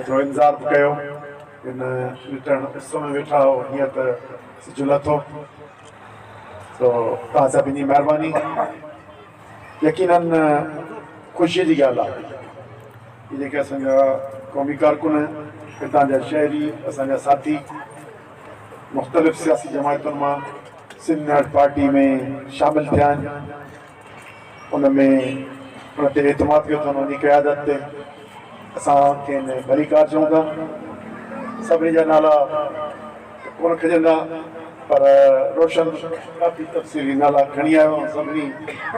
थोरो इंतज़ारु कयो इन रिटर्न उस में वेठा हो हीअं त सिजु लथो तो तव्हां सभिनी जी महिरबानी यकीनन ख़ुशीअ जी ॻाल्हि आहे इहे जेके असांजा क़ौमी कारकुन हितां जा शहरी असांजा साथी मुख़्तलिफ़ सियासी जमायतुनि मां सिंध नेशनल पार्टी में शामिल थिया आहिनि उन में उन ते एतमाद कयो अथनि उन क़यादत ते असांखे भलीकार चऊं था सभिनी जा नाला कोन खजंदा पर रोशन काफ़ी तफ़सीली नाला खणी आयो सभिनी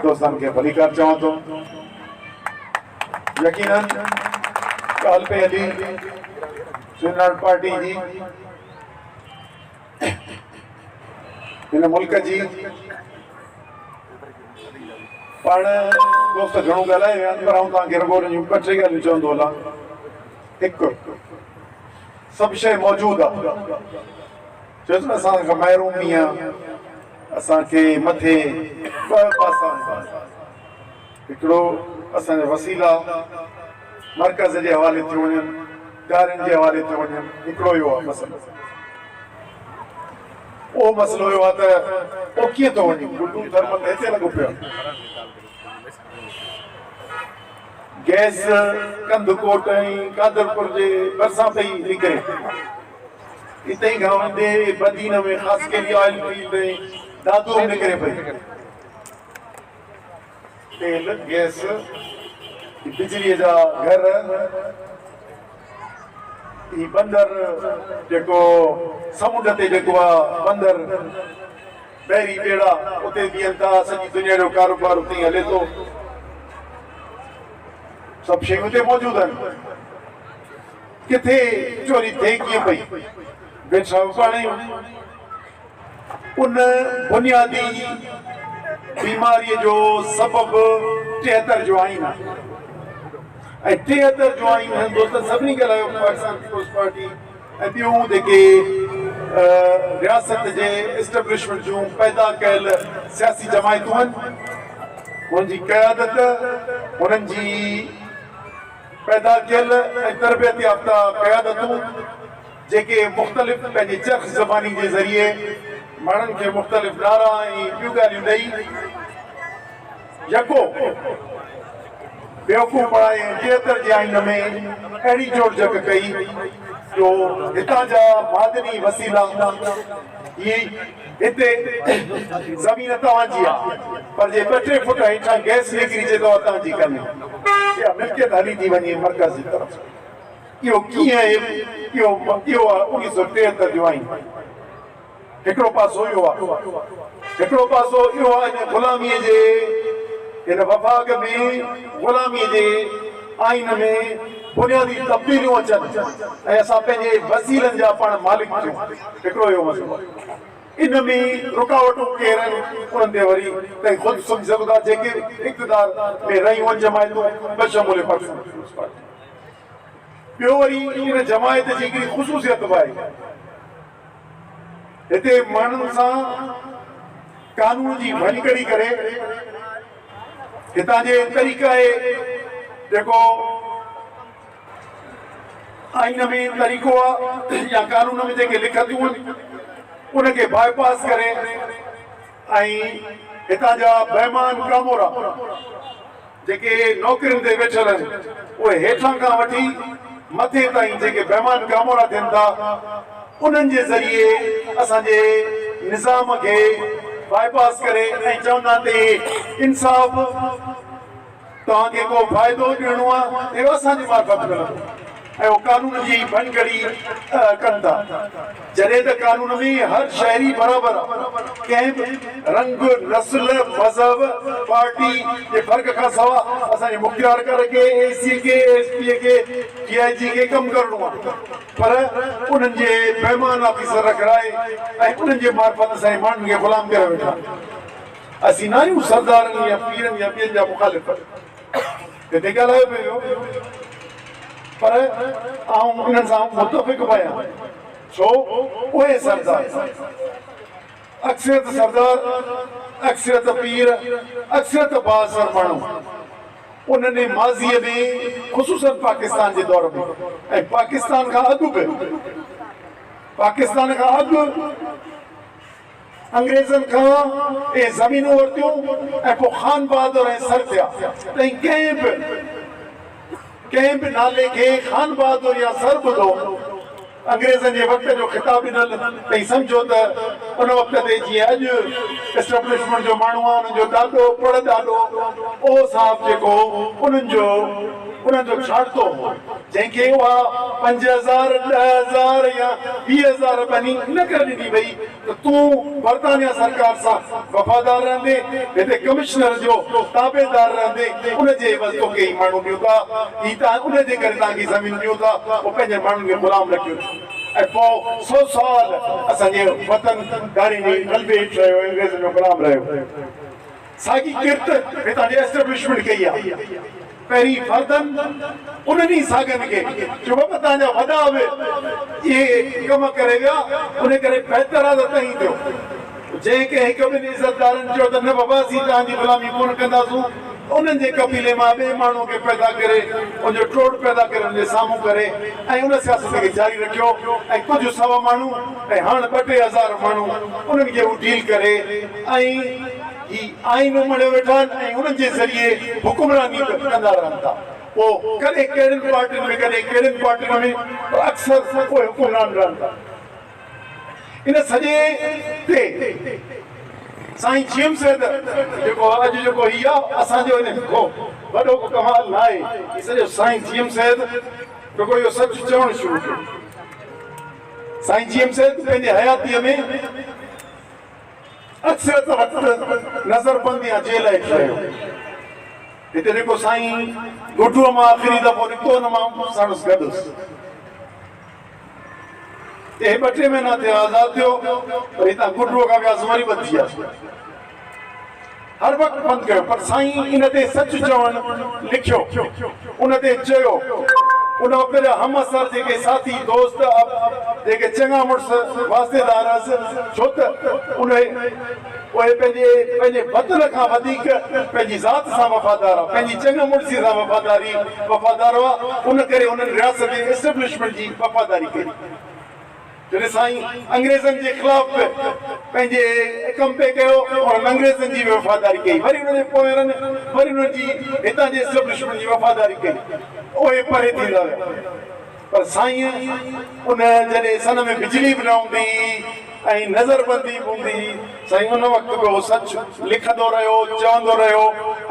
दोस्तनि खे भलीकार चवां थो यकीनन ॻाल्हि पई हली सिंध नेशनल पार्टी जी हिन मुल्क जी पाण दोस्त घणो ॻाल्हाए विया आहिनि पर आउं तव्हांखे रुॻो हुन जूं ॿ टे ॻाल्हियूं चवंदो हलां हिकु सभु शइ मौजूदु आहे चयो न असां महिरूमी आहे असांखे मथे ॿ पासा हिकिड़ो असांजा वसीला मर्कज़ जे हवाले थी वञनि ॻाल्हियुनि जे हवाले थी वञनि हिकिड़ो इहो आहे मसइलो उहो मसइलो इहो आहे त पोइ कीअं थो वञे गुड्डू थर्मल हिते लॻो पियो गैस कंदकोट ऐं कादरपुर जे भरिसां पई निकिरे हिते ई खां वेंदे बदीन में ख़ासि केरी ऑयल फील्ड ऐं दादू निकिरे पई तेल गैस बिजलीअ जा घर ही बंदर जेको समुंड ते जेको आहे बंदर ॿेड़ी ॿेड़ा उते बीहनि था सॼी दुनिया जो कारोबार उते ई हले थो सभु शयूं उते मौजूदु आहिनि किथे चोरी थिए कीअं पई वेठा पाण उन बुनियादी बीमारीअ जो सबबु 73 जो आइन आहे ऐं 73 जो आइन दोस्त सभिनी ॻाल्हायो पाकिस्तान पीपुल्स पार्टी ऐं ॿियूं जेके रियासत जे एस्टेब्लिशमेंट जूं पैदा कयल सियासी जमायतूं आहिनि हुननि जी क़यादत हुननि जी पैदा कयल ऐं तरबियत याफ़्ता क़यादतूं जेके मुख़्तलिफ़ पंहिंजी चर्ख़ ज़बानी जे ज़रिए माण्हुनि खे मुख़्तलिफ़ नारा ऐं ॿियूं ॻाल्हियूं ॾेई यको बेवकूफ़ बणाए 73 जे आइन में अहिड़ी जोड़ जक कई जो हितां जा मादनी वसीला इहे हिते ज़मीन तव्हांजी आहे पर जे 2-3 फुट हेठां गैस निकिरी अचे थो तव्हांजी कान्हे इहा मिल्कियत हली थी वञे मर्कज़ जी तरफ़ इहो कीअं आहे इहो आहे 1973 जो आइन हिकिड़ो पासो इहो आहे हिकिड़ो पासो इहो आहे ग़ुलामीअ जे हिन वफ़ाक़ में ग़ुलामीअ जे आइन में बुनियादी तब्दीलियूं अचनि ऐं असां पंहिंजे वसीलनि जा पाण मालिक थियूं हिकिड़ो इहो मसइलो इन में रुकावटूं केर आहिनि उन्हनि ते वरी तव्हां ख़ुदि सम्झी सघो था जेके इक़्तिदार में रहियूं आहिनि जमायतूं बशमूल पाकिस्तान पीपुल्स पार्टी ॿियो वरी इन जमायत जी हिकिड़ी ख़ुशूसियत बि आहे हिते माण्हुनि सां कानून जी भञकड़ी करे हितां जे तरीक़े जेको आइन में तरीक़ो आहे या कानून में जेके लिखतियूं आहिनि उनखे बाईपास करे ऐं हितां जा बेईमान कामोरा जेके नौकरियुनि ते वेठल आहिनि उहे हेठां खां वठी मथे ताईं जेके बेईमान कामोरा थियनि था उन्हनि जे ज़रिए असांजे निज़ाम खे बाईपास करे ऐं चवंदा ते इंसाफ़ तव्हांखे को फ़ाइदो ॾियणो आहे इहो असांजी मार्फत मिलंदो ऐं उहो कानून जी भञकड़ी कनि था जॾहिं त कानून में हर शहरी बराबरि आहे कंहिं बि रंग नस्ल मज़हब पार्टी जे फ़र्क़ खां सवाइ असांजे मुख़्तियार कर खे AC खे SP खे DIG खे कमु करिणो आहे पर उन्हनि जे बेईमान ऑफिसर रखाए ऐं उन्हनि जे मार्फत असांजे माण्हुनि खे ग़ुलाम करे वेठा असीं न आहियूं सरदारनि या पीरनि या ॿियनि जा मुखालिफ़ हिते ॻाल्हायो पियो पर आउं उन्हनि सां मुतफ़िक़ बि आहियां छो उहे सरदार अक्सरियत सरदार अक्सरियत पीर अक्सरियत बाज़र माण्हू उन्होंने माज़ीअ में ख़ुसूसन पाकिस्तान के दौर में ऐं पाकिस्तान का अॻु बि पाकिस्तान का अॻु अंग्रेज़नि खां ज़मीनूं वरितियूं ऐं पोइ खान बहादुर ऐं सर थिया तई कंहिं बि नाले खे खान बहादुर या सर ॿुधो अंग्रेज़नि जे वक़्त जो ख़िताब ॾिनल तई सम्झो त उन वक़्त ते जीअं अॼु एस्टेब्लिशमेंट जो माण्हू आहे उन्हनि जो ॾाढो पढ़ ओ साहब जेको उन्हनि जो छाड़तो हो जंहिंखे उहा 5000 10,000 या 20,000 बनी न करे ॾिनी वई त तूं बरतानिया सरकार सां वफ़ादार रहंदे हिते कमिश्नर जो ताबेदार रहंदे उनजे एवज़ तोखे ई माण्हू ॾियूं था ही उनजे करे तव्हांखे ज़मीन ॾियूं था पोइ पंहिंजे माण्हुनि खे ग़ुलाम रखियो ऐं पोइ 100 साल असांजे वतन दारी ग़लबे हेठि रहियो अंग्रेज़नि जो ग़ुलाम रहियो साॻी किर्त हितां जी एस्टेब्लिशमेंट कई आहे पहिरीं फर्दन उन्हनि सागनि खे जो बाबा तव्हांजा वॾा बि इहे कम करे विया उन करे बहितर आहे त तव्हीं थियो जंहिंखे हिकु ॿिनि इज़तदारनि चयो त न बाबा असीं तव्हांजी ग़ुलामी कोन कंदासूं उन्हनि जे कबीले मां ॿिए माण्हू खे पैदा करे उनजो टोड़ पैदा करे उनजे साम्हूं करे ऐं उन सियासत खे जारी रखियो ऐं कुझु 100 माण्हू ऐं हाणे 2-3 हज़ार माण्हू उन्हनि खे उहो डील करे ऐं ही आइन मणियो वेठा आहिनि ऐं उन्हनि जे ज़रिए हुकुमरानी कंदा रहनि था पोइ कॾहिं कहिड़ियुनि पार्टियुनि में कॾहिं कहिड़ियुनि पार्टियुनि में अक्सर पोइ हुकुमरान रहनि था इन सॼे ते साईं जीएम सैद जेको अॼु जेको हीउ आहे असांजो इन को वॾो को कमाल न आहे ही सॼो साईं जीएम सैद जेको इहो सच चवणु शुरू कयो साईं जीएम सैद पंहिंजे हयातीअ में अक्सर वक़्तु नज़रबंदी या जेल हेठि रहियो हिते जेको साईं गुडूअ मां आख़िरी दफ़ो निकितो हुन मां संदसि गॾु हे 2-3 महीना थिया आज़ादु थियो पर हितां गुडूअ खां वियासीं वरी बची वियासीं हर वक़्तु बंदि कयो पर साईं इन ते सच चवणु लिखियो उन ते चयो उन वक़्त जा हम असर जेके साथी दोस्त जेके चङा मुड़ुस वास्तेदार छो त उहे पंहिंजे वतन खां वधीक पंहिंजी ज़ात सां वफ़ादार आहे पंहिंजी चङा मुड़ुसी सां वफ़ादार हुआ उन करे उन्हनि रियासत जे एस्टेब्लिशमेंट जी वफ़ादारी कई जॾहिं साईं अंग्रेज़नि जे ख़िलाफ़ पंहिंजे कम पे कयो और अंग्रेज़नि जी वफ़ादारी कई वरी उनजे पोइ वरी उन्हनि जी हितां जे एस्टेब्लिशमेंट जी वफ़ादारी कई उहे परे थींदा विया पर साईं उन जॾहिं सन में बिजली बि न हूंदी ऐं नज़रबंदी बि हूंदी साईं उन वक़्तु बि उहो सच लिखंदो रहियो चवंदो रहियो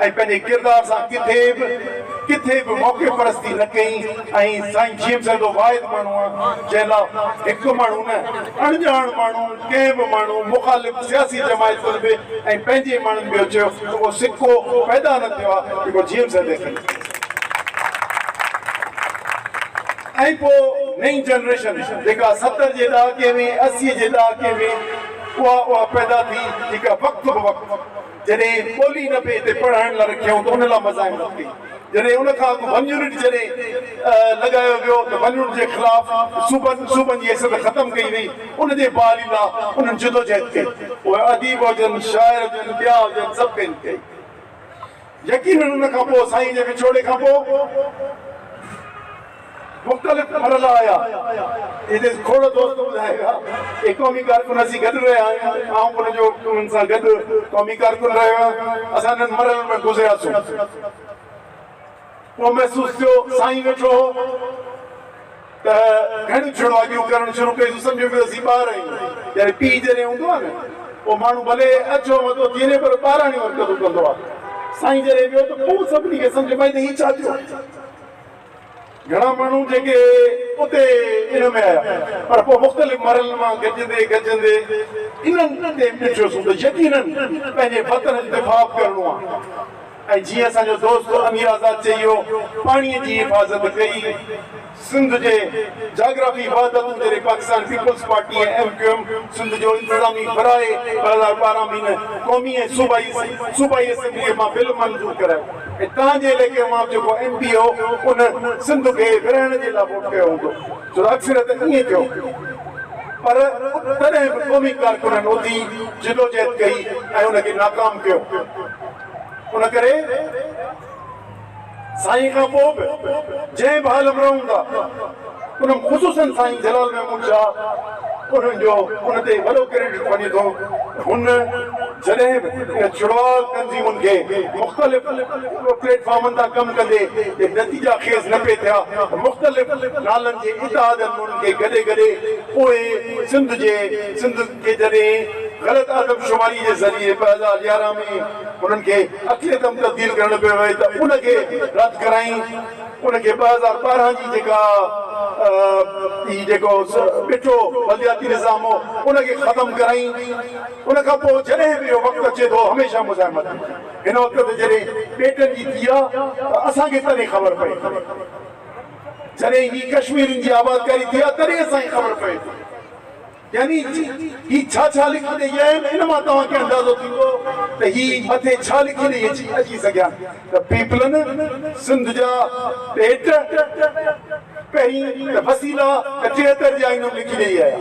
ऐं पंहिंजे किरदार सां किथे बि मौक़े परस्ती न कई ऐं साईं जीएम सैद वाहिद माण्हू आहे जंहिं लाइ हिकु माण्हू न अणॼाण माण्हू कंहिं बि माण्हू मुखालिफ़ सियासी जमायतुनि बि ऐं पंहिंजे माण्हुनि बि चयो उहो सिको पैदा न थियो आहे जेको जीएम सैद खे ऐं पोइ नई जनरेशन जेका 70 जे ॾहाके में 80 जे ॾहाके में उहा पैदा थी जेका वक़्तु बि वक़्तु जॾहिं ॿोली न पिए हिते पढ़ाइण लाइ रखियऊं त उन लाइ मज़ाहिम न कई जॾहिं उन खां वन यूनिट जॾहिं लॻायो वियो त वन यूनिट जे ख़िलाफ़ सूबनि जी हैसियत ख़तमु कई वई उनजे बहाली लाइ उन्हनि जदोजहद कई उहे अदीब हुजनि शाइर हुजनि ॿिया हुजनि सभु कई यकीनन उन खां पोइ साईं जे विछोड़े खां पोइ मुख़्तलिफ़ मरला आया हिते खोड़ दोस्त ॿुधाएगा क़ौमी कारकुन असीं गॾु रहिया आहियूं आउं उनजो उन्हनि सां गॾु क़ौमी कारकुन रहियो आहियां असां हिननि मरलनि में गुज़रियासीं पोइ महसूसु थियो साईं वेठो त घणियूं छुड़वागियूं करणु शुरू कयूं सम्झो पियो असीं ॿार आहियूं यानी पीउ जॾहिं हूंदो आहे न पोइ माण्हू भले अचो वधो थी वञे पर ॿाराणी हरकतूं कंदो आहे साईं जॾहिं वियो त पोइ सभिनी खे सम्झ भाई त हीउ छा थियो घणा माण्हू जेके उते इन में आया पर पोइ मुख़्तलिफ़ मरलनि मां गॾजंदे इन्हनि ते ॾिठोसीं त यकीनन पंहिंजे वतन जो दिफ़ा करणो आहे ऐं जीअं असांजो दोस्त अमीर आज़ाद चयो पाणीअ जी हिफ़ाज़त कई सिंध जे जाग्राफी वहदत जॾहिं पाकिस्तान पीपल्स पार्टी ऐं MQM सिंध जो इंतज़ामी बराए 2012 में क़ौमी ऐं सूबाई असेंबलीअ मां बिल मंज़ूर करायो ऐं तव्हांजे इलाइक़े मां जेको MP हो उन सिंध खे विरहाइण जे लाइ वोट कयो हूंदो छो त अक्सर त ईअं थियो पर तॾहिं बि क़ौमी कारकुननि ओधी जदोजहद कई ऐं उनखे नाकाम कयो उन करे साईं खां पोइ बि जंहिं बि हाल में रहूं था उन ख़ुशूसन साईं जलाल महमूद शाह उन्हनि जो उन ते वॾो क्रेडिट वञे थो। हुन जॾहिं बि चुड़वाल तंज़ीमुनि खे मुख़्तलिफ़ प्लेटफॉर्मनि तां कमु कंदे नतीजा खेज़ न पिए थिया मुख़्तलिफ़ नालनि जे इतिहादनि उन्हनि खे गॾे गॾे पोइ सिंध खे जॾहिं ग़लति आदमशुमारी जे ज़रिए 2011 में उन्हनि खे अक़लियतम तब्दील करणु पियो वए त उनखे रद्द कराई। उनखे 2012 जी जेको ॾिठो बलदियाती निज़ाम हो उनखे ख़तमु कराई। उन खां पोइ जॾहिं बि इहो वक़्तु अचे थो हमेशह मुज़ाहिमत। हिन वक़्त ते जॾहिं पेटनि जी थी आहे त असांखे तॾहिं ख़बर पए जॾहिं ही कश्मीरनि जी आबादकारी थी आहे तॾहिं असांखे ख़बर पए थी यानी ही छा लिखी ॾेई आहिनि इन मां तव्हांखे अंदाज़ो थींदो त ही मथे छा लिखी ॾेई अची सघिया त पीपलनि सिंध जा पेट पहिरीं त वसीला 73 जा आइनूं लिखी ॾेई आया।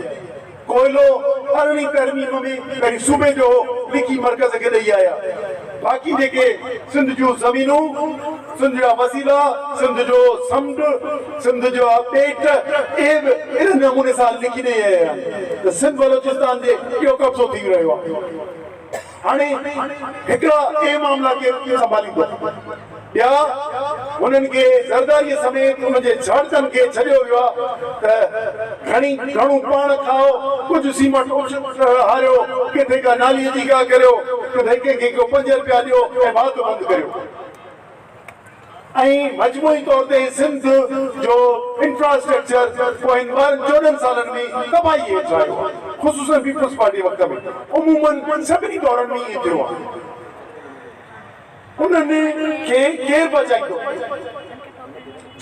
कोयलो 18वीं तरमीम में पहिरीं सूबे जो लिखी मर्कज़ खे ॾेई आया। बाक़ी जेके सिंध जूं ज़मीनूं सिंध जा वसीला सिंध जो समुंड सिंध जो पेट इहे बि इन नमूने सां लिखी ॾेई आया त सिंध बलोचिस्तान जे इहो कब्ज़ो थी रहियो आहे। हाणे हिकिड़ा इहे मामला केरु संभालींदो ॿिया हुननि खे ज़रदारीअ समेत हुनजे शर्तनि खे छॾियो वियो आहे त घणो पाण खाओ कुझु सीमेंट हारियो किथे का नालीअ जी ॻाल्हि करियो किथे कंहिंखे को 5 रुपया ॾियो ऐं बात बंदि करियो। ऐं मजमूई तौर ते सिंध जो इंफ्रास्ट्रक्चर पोइ 14 सालनि में तबाही हेठि आयो ख़ुशूसन पीपल्स पार्टी वक़्त में उमूमन सभिनी दौरनि में इहो थियो आहे। उन्हनि खे केरु बचाईंदो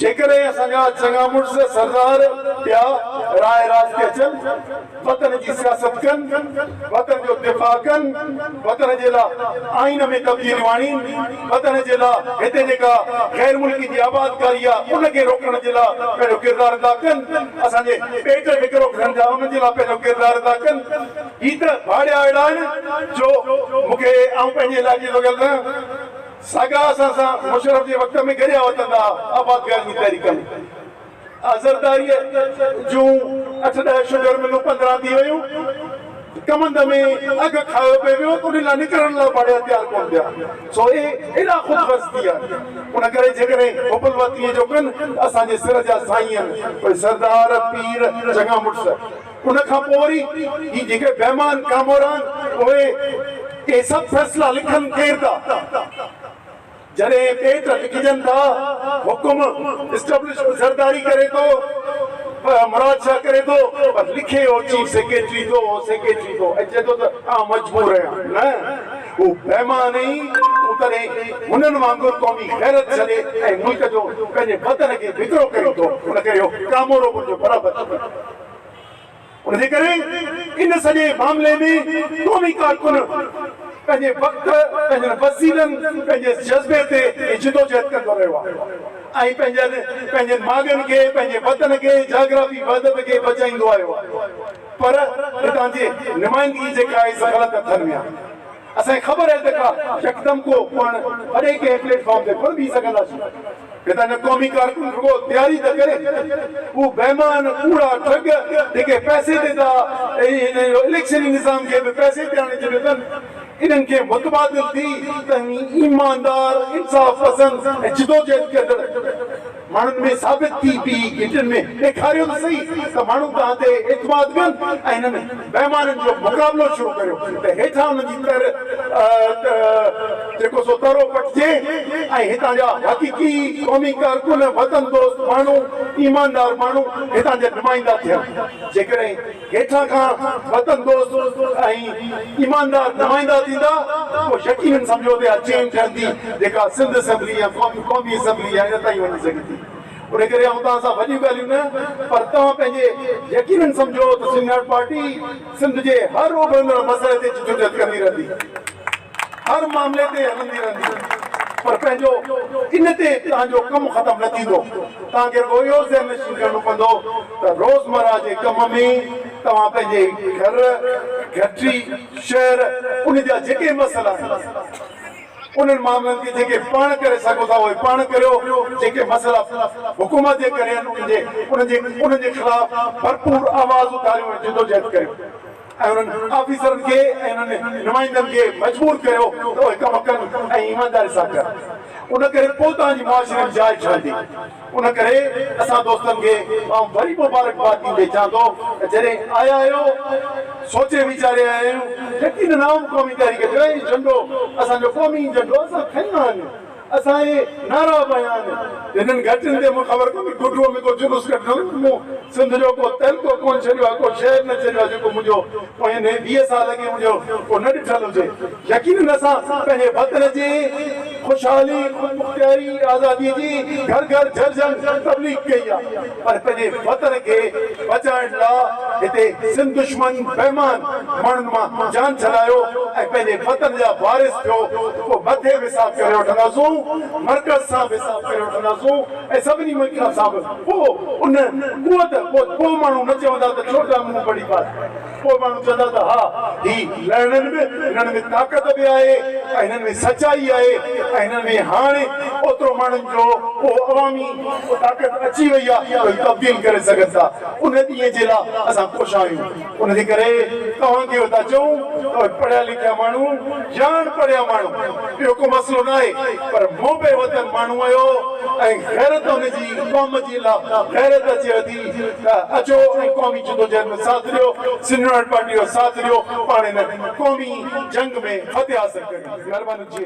जेकॾहिं असांजा चङा मुड़ुस सरदार ॿिया राय राज ते अचनि वतन जी सियासत कनि वतन जो दिफ़ा कनि वतन जे लाइ आइन में तब्दीलियूं आणीनि वतन जे लाइ हिते जेका ग़ैर मुल्की जी आबादकारी आहे उनखे रोकण जे लाइ पंहिंजो किरदारु अदा कनि असांजे पेट विकिरो खणनि था उन जे लाइ पंहिंजो किरदारु अदा कनि। ही त भाड़िया अहिड़ा आहिनि जो मूंखे पंहिंजे इलाइक़े जो ॻाल्हायां सागा असां मुशरफ जे वक़्त में गरिया वतंदा आबादकारी जी तहरीक में ज़रदारीअ जूं 8-10 शुगर मिलूं 15 थी वियूं कमंद में अघु खायो पियो वियो त उन लाइ निकिरण लाइ भाड़िया तयारु कोन थिया। सो एॾा ख़ुदगर्ज़ थी विया उन करे जेकॾहिं हुबल वतीअ जो कनि असांजे सिर जा साईं आहिनि कोई सरदार पीर चङा मुड़ुस उन खां पोइ वरी ही जेके बेमान कामोर आहिनि उहे इहे सभु फ़ैसिला लिखनि केरु था जॾहिं पेट लिखजनि था हुकुम इस्टेब्लिश ज़रदारी करे थो मुराद शाह करे थो पर लिखे हो चीफ सेक्रेटरी थो ऐं चए थो त मजबूर आहियां न हू बेमान ई तॾहिं हुननि वांगुरु क़ौमी ग़ैरत छॾे ऐं मुल्क जो पंहिंजे वतन खे विकिरो करे थो उनखे इहो कामोरो मुंहिंजो बराबरि उनजे करे इन सॼे मामले में क़ौमी कारकुन पंहिंजे वक़्त पंहिंजे वसीलनि पंहिंजे जज़्बे ते जिदोजहद कंदो रहियो आहे ऐं पंहिंजे माॻनि खे पंहिंजे वतन खे जाग्राफी वहदत खे बचाईंदो आयो आहे। पर हितां जी नुमाइंदगी जेका आहे सा ग़लति हथनि में आहे। असांखे ख़बर आहे त का यकदम को पाण वॾे कंहिं प्लेटफॉर्म ते कोन बीह सघंदासीं हितां जा क़ौमी कारकुन रुगो तयारी त करे हू बेमान कूड़ा ठग जेके पैसे ते था इलेक्शन निज़ाम खे बि पैसे ते आणे छॾियो अथनि इन्हनि खे मुतबादिल थी त ईमानदार इंसाफ़ पसंद ऐं जिदोजहद कंदड़ माण्हुनि में साबित थी पी गिटनि में ॾेखारियो त सही त माण्हू तव्हां ते एतमाद कनि ऐं हिननि बेमाननि जो मुक़ाबिलो शुरू करियो त हेठां हुनजी जेको सो तरो पटिजे ऐं हितां जा हक़ीक़ी क़ौमी कारकुन वतन दोस्त माण्हू ईमानदार माण्हू हितां जा नुमाइंदा थियनि। जेकॾहिं हेठां खां वतन दोस्त ऐं ईमानदार नुमाइंदा थींदा पोइ यकीनन सम्झो त चेंज ठहंदी जेका सिंध असेंबली या क़ौमी असेंबली आहे हिन ताईं वञी सघे थी। उन करे आऊं तव्हां सां वॾियूं ॻाल्हियूं न पर तव्हां पंहिंजे यकीनन सम्झो त सिंध पार्टी सिंध जे हर उभरंदड़ मसइले ते जिदोजहद कंदी रहंदी हर मामले ते हलंदी रहंदी पर पंहिंजो इन ते तव्हांजो कमु ख़तमु न थींदो। तव्हांखे इहो ज़हन नशीन करणो पवंदो त रोज़मर्रा जे कम में तव्हां पंहिंजे घर घटि शहर उन जा जेके मसइला आहिनि उन्हनि मामलनि खे जेके पाण करे सघो था उहे पाण करियो, जेके मसइला हुकूमत जे करे आहिनि उन्हनि जे ख़िलाफ़ भरपूर आवाज़ उथारियो ऐं जिदोजहद करियो ऐं उन्हनि ऑफिसरनि खे ऐं उन्हनि नुमाइंदनि खे मजबूर करियो त उहे कम कनि ऐं ईमानदारी सां कनि। उन करे पोइ तव्हांजी मुआशिरे में जाइ ठहंदी। उन करे असां दोस्तनि खे मां वरी मुबारकबाद ॾींदे चाहियां थो त जॾहिं आया आहियो सोचे वीचारे आया आहियूं, यकीन नाम क़ौमी तहरीक जो झंडो असांजो क़ौमी झंडो असां खयूं आहिनि, असांजे नारा बि आहिनि। हिननि घटिनि ते मूं ख़बर कोन्हे गुडरूअ में को जुलूस कढियो, मूं सिंध जो को तहलको कोन छॾियो आहे, को शहर न छॾियो आहे जेको मुंहिंजो पोइ 20 साल अॻे मुंहिंजो को न ॾिठल हुजे। यकीन असां पंहिंजे वतन जी ख़ुशहाली ख़ुदमुख्तियारी आज़ादी जी घर घर झरझर तबलीग कई आहे, पर पंहिंजे वतन खे बचाइण लाइ हिते सिंध दुश्मन बेईमान माण्हुनि मां जान छॾायो ऐं पंहिंजे वतन जा वारिस थियो। पोइ मथे विसाब करे वठंदासूं, मर्कज़ सां विसाब करे वठंदासूं ऐं सभिनी मुल्कनि सां बि। पोइ उन कुवत पोइ माण्हू न चवंदा त छोटा मुंहुं बड़ी बात, पोइ माण्हू चवंदा त हा ही लड़नि में हिननि में ताक़त बि आहे ऐं हिननि में सचाई आहे ऐं हिननि में हाणे ओतिरो माण्हुनि जो उहो अवामी ताक़त अची वई आहे तब्दील करे सघनि था। उन ॾींहं जे लाइ असां ख़ुशि आहियूं। उनजे करे तव्हांखे था चऊं त पढ़िया लिखिया माण्हू ॼाण पढ़िया माण्हू इहो को मसइलो न आहे, पर मोबे वतन माण्हू आयो ऐं गैरत हुनजी क़ौम जे लाइ गैरत अचे थी त अचो ऐं क़ौमी जिदोजहद में साथ ॾियो, सिंध पार्टी जो साथ ॾियो, पाण हिन क़ौमी जंग में फतेह हासिल करियो। महिरबानी जी।